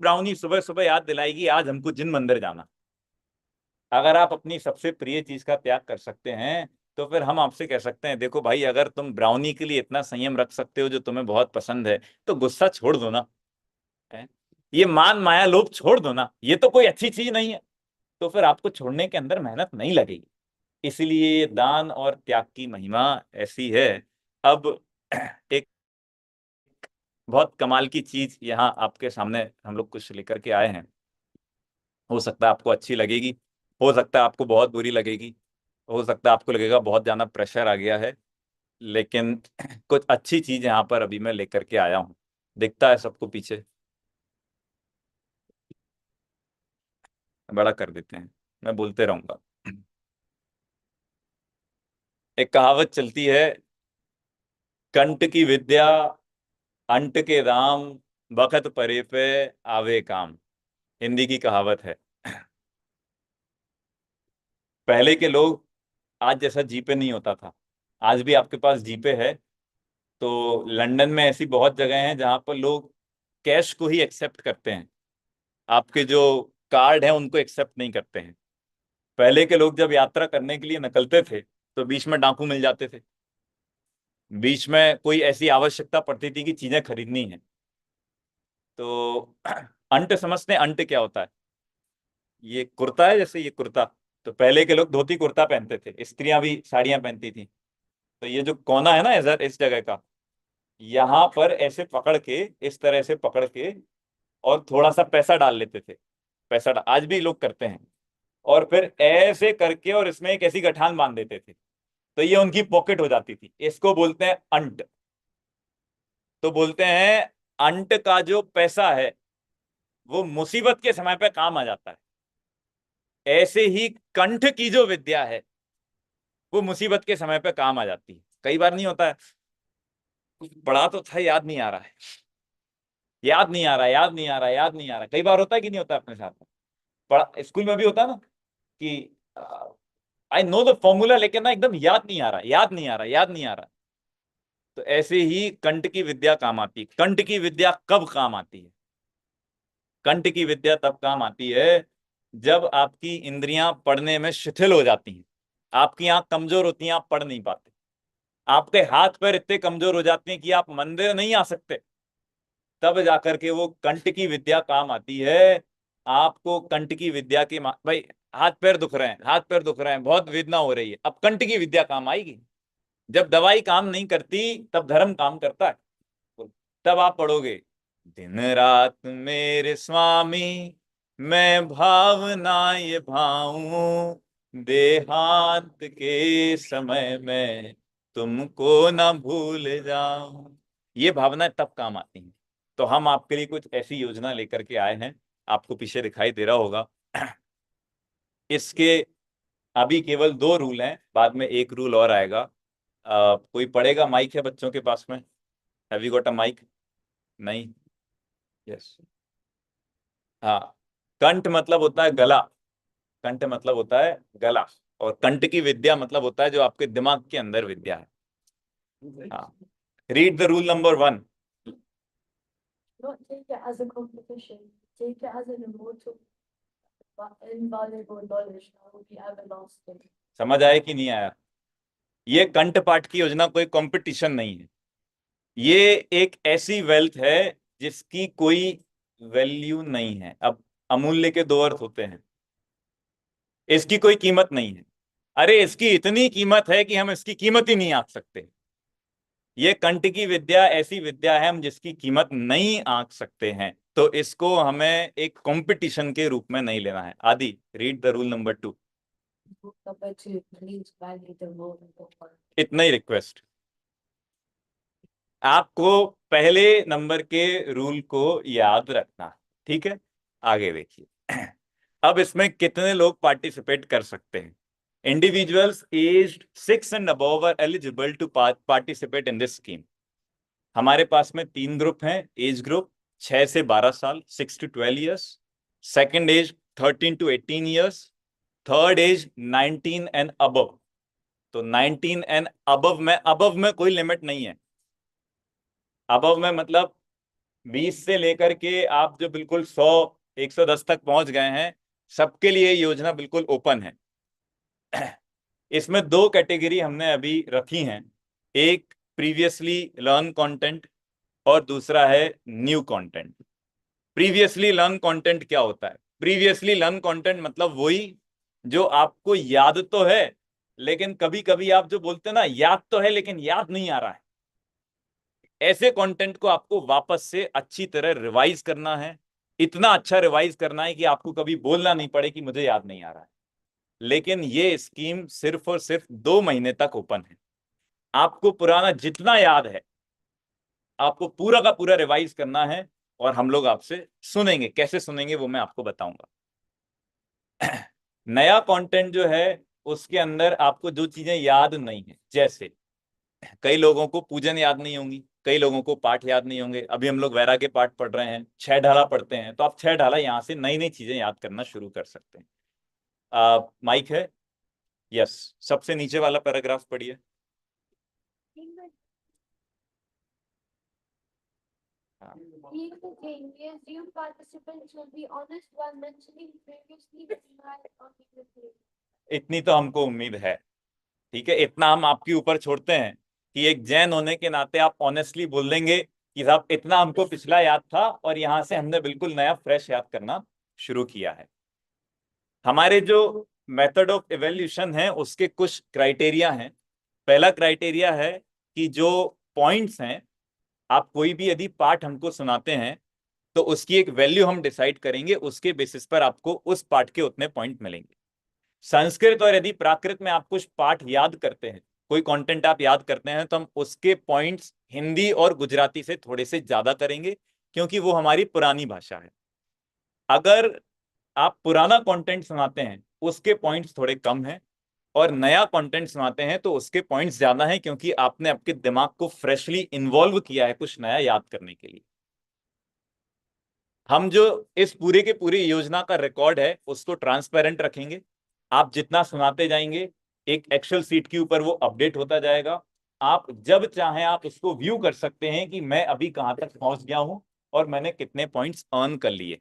Brownie सुबह सुबह याद दिलाएगी आज हमको जिन मंदिर जाना। अगर आप अपनी सबसे प्रिय चीज का त्याग कर सकते हैं तो फिर हम आपसे कह सकते हैं देखो भाई, अगर तुम ब्राउनी के लिए इतना संयम रख सकते हो जो तुम्हें बहुत पसंद है, तो गुस्सा छोड़ दो ना। है? ये मान माया लोभ छोड़ दो ना, ये तो कोई अच्छी चीज नहीं है। तो फिर आपको छोड़ने के अंदर मेहनत नहीं लगेगी। इसलिए दान और त्याग की महिमा ऐसी है। अब एक बहुत कमाल की चीज यहाँ आपके सामने हम लोग कुछ लेकर के आए हैं। हो सकता है आपको अच्छी लगेगी, हो सकता है आपको बहुत बुरी लगेगी, हो सकता है आपको लगेगा बहुत ज्यादा प्रेशर आ गया है, लेकिन कुछ अच्छी चीज यहाँ पर अभी मैं लेकर के आया हूँ। दिखता है सबको पीछे? बड़ा कर देते हैं, मैं बोलते रहूंगा। एक कहावत चलती है, कंट की विद्या अंट के दाम, बखत परे पे आवे काम। हिंदी की कहावत है। पहले के लोग, आज जैसा जीपे नहीं होता था, आज भी आपके पास जीपे है, तो लंदन में ऐसी बहुत जगह हैं जहां पर लोग कैश को ही एक्सेप्ट करते हैं, आपके जो कार्ड हैं उनको एक्सेप्ट नहीं करते हैं। पहले के लोग जब यात्रा करने के लिए निकलते थे तो बीच में डाकू मिल जाते थे, बीच में कोई ऐसी आवश्यकता पड़ती थी कि चीजें खरीदनी है। तो अंट समझते हैं? अंट क्या होता है? ये कुर्ता है, जैसे ये कुर्ता, तो पहले के लोग धोती कुर्ता पहनते थे, स्त्रियां भी साड़ियां पहनती थी। तो ये जो कोना है ना इस जगह का, यहाँ पर ऐसे पकड़ के, इस तरह से पकड़ के, और थोड़ा सा पैसा डाल लेते थे। आज भी लोग करते हैं। और फिर ऐसे करके और इसमें एक ऐसी गठान बांध देते थे, तो ये उनकी पॉकेट हो जाती थी। इसको बोलते हैं अंट। तो बोलते हैं अंट का जो पैसा है वो मुसीबत के समय पे काम आ जाता है। ऐसे ही कंठ की जो विद्या है वो मुसीबत के समय पे काम आ जाती है। कई बार नहीं होता है, कुछ पढ़ा तो था, याद नहीं आ रहा है, याद नहीं आ रहा, याद नहीं आ रहा, याद नहीं आ रहा। कई बार होता है कि नहीं होता अपने साथ में? पढ़ा स्कूल में भी होता है ना कि आई नो द फॉर्मूला, लेकिन ना एकदम याद नहीं आ रहा, याद नहीं आ रहा, याद नहीं आ रहा। तो ऐसे ही कंठ की विद्या काम आती है। कंठ की विद्या कब काम आती है? कंठ की विद्या तब काम आती है जब आपकी इंद्रियां पढ़ने में शिथिल हो जाती हैं, आपकी आंख कमजोर होती हैं, आप पढ़ नहीं पाते, आपके हाथ पैर इतने कमजोर हो जाते हैं कि आप मंदिर नहीं आ सकते। तब जाकर के वो कंठ की विद्या काम आती है। आपको कंठ की विद्या की भाई, हाथ पैर दुख रहे हैं, हाथ पैर दुख रहे हैं, बहुत वेदना हो रही है, अब कंठ की विद्या काम आएगी। जब दवाई काम नहीं करती तब धर्म काम करता है। तब आप पढ़ोगे, दिन रात मेरे स्वामी, मैं भावना ये भाऊं, देहांत के समय में तुमको ना भूल जाऊं। ये भावनाएं तब काम आती हैं। तो हम आपके लिए कुछ ऐसी योजना लेकर के आए हैं। आपको पीछे दिखाई दे रहा होगा। इसके अभी केवल 2 रूल हैं, बाद में एक रूल और आएगा। कोई पढ़ेगा? माइक है बच्चों के पास में? Have you got a mic? नहीं? यस। हाँ। कंठ मतलब होता है गला। कंठ मतलब होता है गला। और कंठ की विद्या मतलब होता है जो आपके दिमाग के अंदर विद्या है। हाँ। Read the rule number 1। Not take it as a competition. Take it as an immortal, but invaluable knowledge that will be everlasting. समझ आया कि नहीं आया? ये कंठ पाठ की योजना कोई कंपटीशन नहीं है। ये एक ऐसी वेल्थ है जिसकी कोई वैल्यू नहीं है। अब अमूल्य के 2 अर्थ होते हैं। इसकी कोई कीमत नहीं है। अरे इसकी इतनी कीमत है कि हम इसकी कीमत ही नहीं आंक सकते। ये कंठ की विद्या ऐसी विद्या है हम जिसकी कीमत नहीं आंक सकते हैं। तो इसको हमें एक कंपटीशन के रूप में नहीं लेना है। आदि, read the rule number 2। Book number 2, please value the role of the one. इतना ही रिक्वेस्ट। आपको पहले नंबर के रूल को याद रखना। ठीक है? आगे देखिए। अब इसमें कितने लोग पार्टिसिपेट कर सकते हैं? Individuals aged 6 and above are eligible to participate in this scheme. हमारे पास में 3 ग्रुप हैं। एज ग्रुप 6 से 12 साल, 6 to 12 years। Second age 13 to 18 years। Third age 19 and above. तो 19 एंड अबव में कोई लिमिट नहीं है। अबव में मतलब 20 से लेकर के आप जो बिल्कुल 100 110 तक पहुंच गए हैं, सबके लिए योजना बिल्कुल ओपन है। इसमें दो कैटेगरी हमने अभी रखी हैं, एक प्रीवियसली लर्न कंटेंट और दूसरा है new content. Previously learn content क्या होता है? प्रीवियसली लर्न कंटेंट मतलब वही जो आपको याद तो है, लेकिन कभी कभी आप जो बोलते हैं ना, याद तो है लेकिन याद नहीं आ रहा है, ऐसे कंटेंट को आपको वापस से अच्छी तरह रिवाइज करना है। इतना अच्छा रिवाइज करना है कि आपको कभी बोलना नहीं पड़े कि मुझे याद नहीं आ रहा है। लेकिन ये स्कीम सिर्फ और सिर्फ 2 महीने तक ओपन है। आपको पुराना जितना याद है, आपको पूरा का पूरा रिवाइज करना है, और हम लोग आपसे सुनेंगे। कैसे सुनेंगे वो मैं आपको बताऊंगा। नया कंटेंट जो है, उसके अंदर आपको जो चीजें याद नहीं है, जैसे कई लोगों को पूजन याद नहीं होंगी, कई लोगों को पाठ याद नहीं होंगे। अभी हम लोग वैराग्य पाठ पढ़ रहे हैं, 6 ढाला पढ़ते हैं, तो आप 6 ढाला यहाँ से नई नई चीजें याद करना शुरू कर सकते हैं। माइक है? यस। सबसे नीचे वाला पैराग्राफ पढ़िए। हाँ। Being the king, we assume participants will be honest while mentioning previously denied or negative. इतनी तो हमको उम्मीद है। ठीक है, इतना हम आपके ऊपर छोड़ते हैं कि एक जैन होने के नाते आप ऑनेस्टली बोल देंगे कि साहब इतना हमको पिछला याद था और यहां से हमने बिल्कुल नया फ्रेश याद करना शुरू किया है। हमारे जो मेथड ऑफ इवेल्यूशन है उसके कुछ क्राइटेरिया हैं। पहला क्राइटेरिया है कि जो पॉइंट्स हैं, आप कोई भी यदि पाठ हमको सुनाते हैं तो उसकी एक वैल्यू हम डिसाइड करेंगे, उसके बेसिस पर आपको उस पाठ के उतने पॉइंट मिलेंगे। संस्कृत और यदि प्राकृत में आप कुछ पाठ याद करते हैं, कोई कंटेंट आप याद करते हैं, तो हम उसके पॉइंट्स हिंदी और गुजराती से थोड़े से ज्यादा करेंगे, क्योंकि वो हमारी पुरानी भाषा है। अगर आप पुराना कंटेंट सुनाते हैं, उसके पॉइंट्स थोड़े कम हैं, और नया कंटेंट सुनाते हैं तो उसके पॉइंट्स ज्यादा हैं, क्योंकि आपने आपके दिमाग को फ्रेशली इन्वॉल्व किया है कुछ नया याद करने के लिए। हम जो इस पूरे के पूरी योजना का रिकॉर्ड है उसको ट्रांसपेरेंट रखेंगे। आप जितना सुनाते जाएंगे, एक एक्सेल सीट के ऊपर वो अपडेट होता जाएगा। आप जब चाहें आप इसको व्यू कर सकते हैं कि मैं अभी कहां तक पहुंच गया हूं और मैंने कितने पॉइंट्स अर्न कर लिए।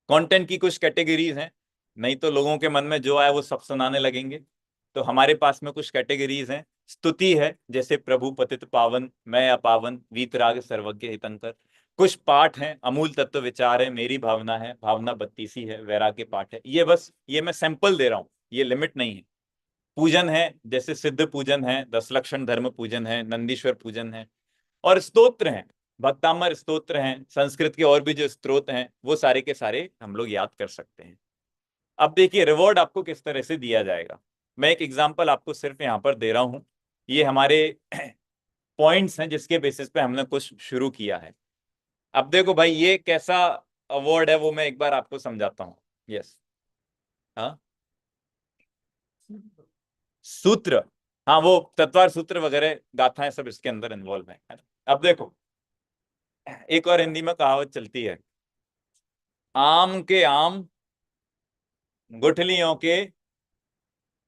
कंटेंट की कुछ कैटेगरीज हैं, नहीं तो लोगों के मन में जो आए वो सब सुनाने लगेंगे। तो हमारे पास में कुछ कैटेगरीज हैं। स्तुति है, जैसे प्रभु पतित पावन, मैं अपावन, वीतराग सर्वज्ञ हितंकर। कुछ पाठ हैं, अमूल तत्व विचार है, मेरी भावना है, भावना 32 है, वैराग्य पाठ है। ये बस, ये मैं सैंपल दे रहा हूँ, ये लिमिट नहीं है। पूजन है, जैसे सिद्ध पूजन है, 10 लक्षण धर्म पूजन है, नंदीश्वर पूजन है। और स्तोत्र हैं, भक्तामर स्तोत्र हैं, संस्कृत के और भी जो स्त्रोत हैं वो सारे के सारे हम लोग याद कर सकते हैं। अब देखिए रिवॉर्ड आपको किस तरह से दिया जाएगा। मैं एक एग्जांपल आपको सिर्फ यहाँ पर दे रहा हूं। ये हमारे पॉइंट्स हैं जिसके बेसिस पे हमने कुछ शुरू किया है। अब देखो भाई, ये कैसा अवार्ड है वो मैं एक बार आपको समझाता हूँ। यस। हाँ, सूत्र। हाँ, वो तत्वार सूत्र वगैरह गाथाएं सब इसके अंदर इन्वॉल्व है ना? अब देखो, एक और हिंदी में कहावत चलती है, आम के आम गुठलियों के।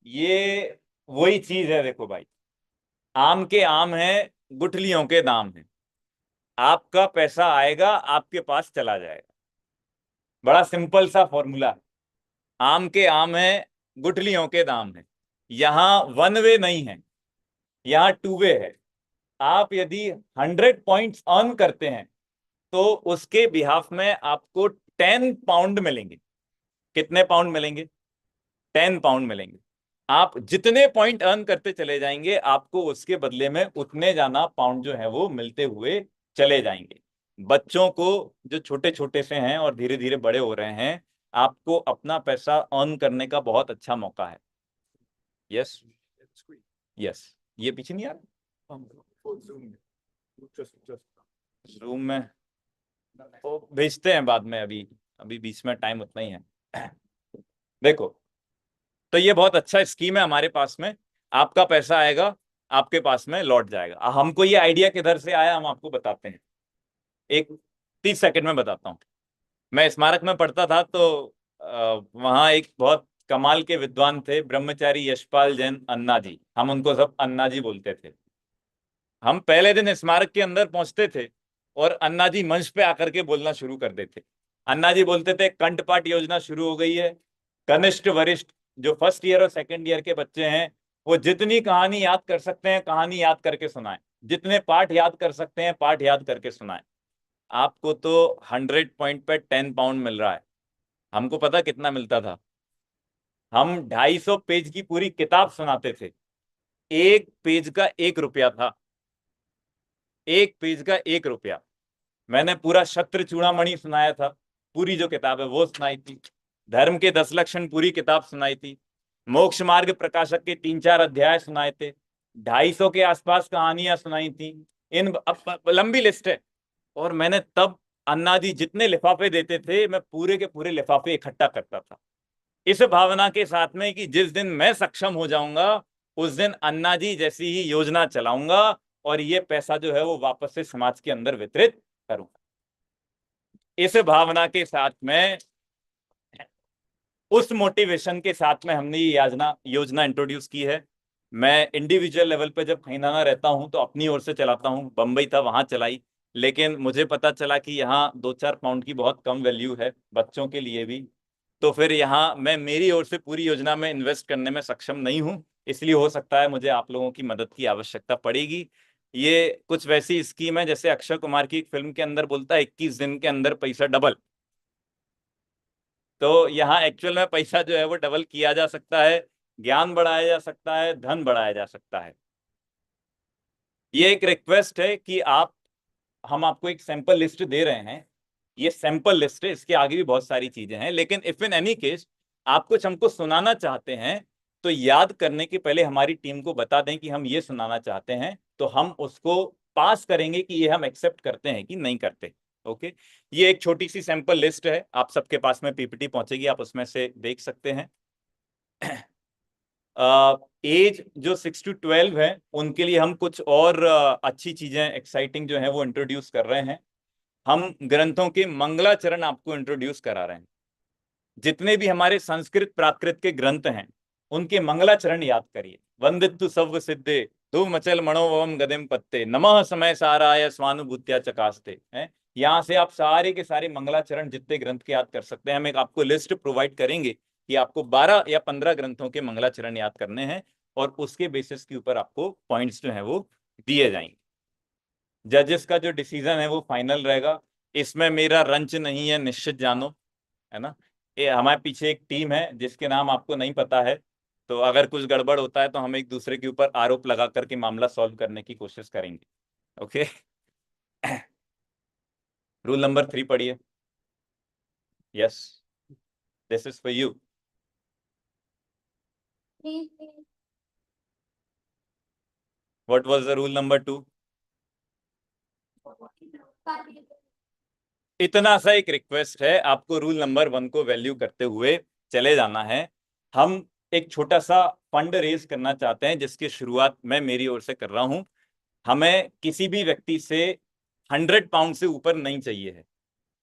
ये वही चीज है। देखो भाई, आम के आम है, गुठलियों के दाम है। आपका पैसा आएगा, आपके पास चला जाएगा। बड़ा सिंपल सा फॉर्मूला है। आम के आम है, गुठलियों के दाम है। यहां वन वे नहीं है, यहाँ टू वे है। आप यदि 100 पॉइंट्स अर्न करते हैं तो उसके बिहाफ में आपको 10 पाउंड मिलेंगे। कितने पाउंड मिलेंगे? 10 पाउंड मिलेंगे। आप जितने पॉइंट अर्न करते चले जाएंगे, आपको उसके बदले में उतने जाना पाउंड जो है वो मिलते हुए चले जाएंगे। बच्चों को, जो छोटे छोटे से हैं और धीरे धीरे बड़े हो रहे हैं, आपको अपना पैसा अर्न करने का बहुत अच्छा मौका है। Yes, yes. ये पीछे नहीं आ रहा? जूम में वो भेजते हैं बाद में, अभी अभी बीच में टाइम उतना ही है। देखो, तो ये बहुत अच्छा स्कीम है हमारे पास में। आपका पैसा आएगा, आपके पास में लौट जाएगा। हमको ये आइडिया किधर से आया हम आपको बताते हैं, एक 30 सेकंड में बताता हूँ। मैं स्मारक में पढ़ता था, तो वहाँ एक बहुत कमाल के विद्वान थे, ब्रह्मचारी यशपाल जैन अन्ना जी। हम उनको सब अन्ना जी बोलते थे। हम पहले दिन स्मारक के अंदर पहुंचते थे, और अन्ना जी मंच पे आकर के बोलना शुरू कर देते। अन्ना जी बोलते थे कंठपाठ योजना शुरू हो गई है, कनिष्ठ वरिष्ठ जो फर्स्ट ईयर और सेकंड ईयर के बच्चे हैं वो जितनी कहानी याद कर सकते हैं कहानी याद करके सुनाएं, जितने पाठ याद कर सकते हैं पाठ याद करके सुनाएं। आपको तो 100 पॉइंट पे 10 पाउंड मिल रहा है, हमको पता कितना मिलता था। हम 250 पेज की पूरी किताब सुनाते थे, एक पेज का 1 रुपया था, एक पेज का 1 रुपया। मैंने पूरा शत्र चूड़ामणि सुनाया था, पूरी जो किताब है वो सुनाई थी, धर्म के 10 लक्षण पूरी किताब सुनाई थी, मोक्ष मार्ग प्रकाशक के 3-4 अध्याय सुनाए थे, 250 के आसपास कहानियां सुनाई थी। इन लंबी लिस्ट है। और मैंने तब अन्ना जी जितने लिफाफे देते थे मैं पूरे के पूरे लिफाफे इकट्ठा करता था, इस भावना के साथ में कि जिस दिन मैं सक्षम हो जाऊंगा उस दिन अन्ना जी जैसी ही योजना चलाऊंगा और ये पैसा जो है वो वापस से समाज के अंदर वितरित करूंगा। इस भावना के साथ में, उस मोटिवेशन के साथ में हमने ये योजना इंट्रोड्यूस की है। मैं इंडिविजुअल लेवल पे जब कहीं ना रहता हूं तो अपनी ओर से चलाता हूं, बंबई था वहां चलाई, लेकिन मुझे पता चला कि यहाँ 2-4 पाउंड की बहुत कम वैल्यू है बच्चों के लिए भी, तो फिर यहाँ मैं मेरी ओर से पूरी योजना में इन्वेस्ट करने में सक्षम नहीं हूँ, इसलिए हो सकता है मुझे आप लोगों की मदद की आवश्यकता पड़ेगी। ये कुछ वैसी स्कीम है जैसे अक्षय कुमार की एक फिल्म के अंदर बोलता है 21 दिन के अंदर पैसा डबल, तो यहाँ एक्चुअल में पैसा जो है वो डबल किया जा सकता है, ज्ञान बढ़ाया जा सकता है, धन बढ़ाया जा सकता है। ये एक रिक्वेस्ट है कि हम आपको एक सैंपल लिस्ट दे रहे हैं, ये सैंपल लिस्ट है, इसके आगे भी बहुत सारी चीजें हैं, लेकिन इफ इन एनी केस आप कुछ हमको सुनाना चाहते हैं तो याद करने के पहले हमारी टीम को बता दें कि हम ये सुनाना चाहते हैं, तो हम उसको पास करेंगे कि ये हम एक्सेप्ट करते हैं कि नहीं करते। ओके, ये एक छोटी सी सैंपल लिस्ट है, आप सबके पास में पीपीटी पहुंचेगी, आप उसमें से देख सकते हैं। एज जो 6 to 12 है उनके लिए हम कुछ और अच्छी चीजें एक्साइटिंग जो है वो इंट्रोड्यूस कर रहे हैं। हम ग्रंथों के मंगलाचरण आपको इंट्रोड्यूस करा रहे हैं, जितने भी हमारे संस्कृत प्राकृत के ग्रंथ हैं उनके मंगलाचरण याद करिए। वंदितु सव्व सिद्धे धूम मचल मनोवम गदिम पत्ते नमः समय साराय स्वानुभूत्या चकास्ते हैं। यहाँ से आप सारे के सारे मंगलाचरण जितने ग्रंथ के याद कर सकते हैं, हम एक आपको लिस्ट प्रोवाइड करेंगे कि आपको 12 या 15 ग्रंथों के मंगलाचरण याद करने हैं और उसके बेसिस के ऊपर आपको पॉइंट्स जो है वो दिए जाएंगे। जजेस का जो डिसीजन है वो फाइनल रहेगा, इसमें मेरा रंच नहीं है निश्चित जानो, है ना। ये हमारे पीछे एक टीम है जिसके नाम आपको नहीं पता है, तो अगर कुछ गड़बड़ होता है तो हम एक दूसरे के ऊपर आरोप लगा करके मामला सॉल्व करने की कोशिश करेंगे। ओके, रूल नंबर 3 पढ़िए। Yes, this is for you. What was the rule number 2? इतना सा एक रिक्वेस्ट है, आपको रूल नंबर 1 को वैल्यू करते हुए चले जाना है। हम एक छोटा सा फंड रेज करना चाहते हैं जिसकी शुरुआत मैं मेरी ओर से कर रहा हूं। हमें किसी भी व्यक्ति से 100 पाउंड से ऊपर नहीं चाहिए है,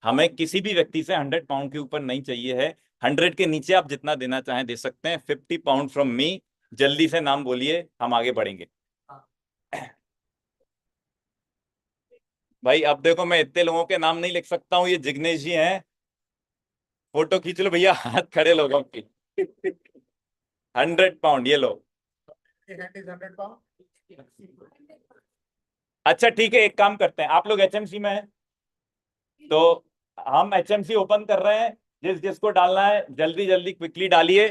हमें किसी भी व्यक्ति से 100 पाउंड के ऊपर नहीं चाहिए है। 100 के नीचे आप जितना देना चाहें दे सकते हैं। 50 पाउंड फ्रॉम मी। जल्दी से नाम बोलिए, हम आगे बढ़ेंगे। भाई अब देखो मैं इतने लोगों के नाम नहीं लिख सकता हूँ, ये जिग्नेश जी हैं, फोटो खींच लो भैया, हाथ खड़े लोगों की। 100 पाउंड ये लो। अच्छा ठीक है, एक काम करते हैं, आप लोग एचएमसी में हैं तो हम एचएमसी ओपन कर रहे हैं, जिस जिसको डालना है जल्दी जल्दी क्विकली डालिए।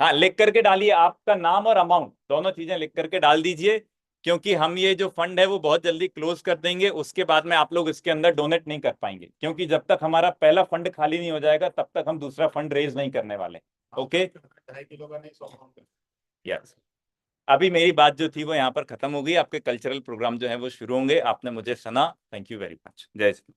हाँ लिख करके डालिए, आपका नाम और अमाउंट दोनों चीजें लिख करके डाल दीजिए, क्योंकि हम ये जो फंड है वो बहुत जल्दी क्लोज कर देंगे, उसके बाद में आप लोग इसके अंदर डोनेट नहीं कर पाएंगे, क्योंकि जब तक हमारा पहला फंड खाली नहीं हो जाएगा तब तक हम दूसरा फंड रेज नहीं करने वाले। ओके, 2.5 किलो का नहीं, 100 पाउंड का। यस, अभी मेरी बात जो थी वो यहाँ पर खत्म हो गई, आपके कल्चरल प्रोग्राम जो है वो शुरू होंगे। आपने मुझे सुना, थैंक यू वेरी मच। जय श्री